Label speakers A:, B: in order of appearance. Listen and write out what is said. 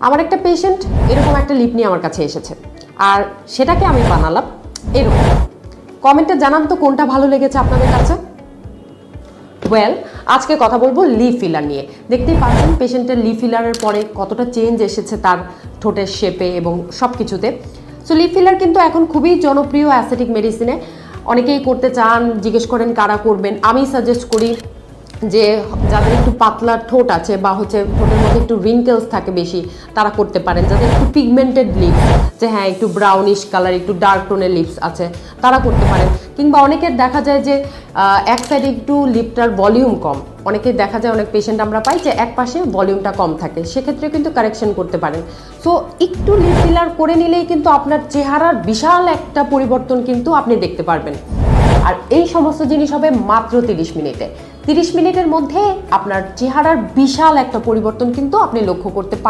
A: আমার একটা পেশেন্ট এরকম একটা লিপ নিয়ে আমার কাছে এসেছে, আর সেটাকে আমি বানালাম এরকম। কমেন্টে জানান তো কোনটা ভালো লেগেছে আপনাদের কাছে। ওয়েল, আজকে কথা বলবো লিপ ফিলার নিয়ে। দেখতেই পাচ্ছেন পেশেন্টের লিপ ফিলারের পরে কতটা চেঞ্জ এসেছে তার ঠোঁটের শেপে এবং সব কিছুতে। সো লিপ ফিলার কিন্তু এখন খুবই জনপ্রিয় অ্যাসথেটিক মেডিসিনে, অনেকেই করতে চান, জিজ্ঞেস করেন কারা করবেন। আমি সাজেস্ট করি যে যাদের একটু পাতলা ঠোঁট আছে বা ঠোঁটের মধ্যে একটু রিঙ্কেলস থাকে বেশি, তারা করতে পারেন। যাদের একটু পিগমেন্টেড লিপস, যে হ্যাঁ একটু ব্রাউনিশ কালার, একটু ডার্ক টোনের লিপস আছে, তারা করতে পারেন। কিংবা অনেকের দেখা যায় যে এক সাইডে একটু লিপটার ভলিউম কম, অনেকের দেখা যায়, অনেক পেশেন্ট আমরা পাই যে এক পাশে ভলিউমটা কম থাকে, সেক্ষেত্রে কিন্তু কারেকশন করতে পারেন। সো একটু লিপ ফিলার করে নিলেই কিন্তু আপনার চেহারার বিশাল একটা পরিবর্তন কিন্তু আপনি দেখতে পারবেন। আর এই সমস্ত জিনিস হবে মাত্র 30 মিনিটে। 30 মিনিটের মধ্যে আপনার চেহারার বিশাল একটা পরিবর্তন কিন্তু আপনি লক্ষ্য করতে পারেন।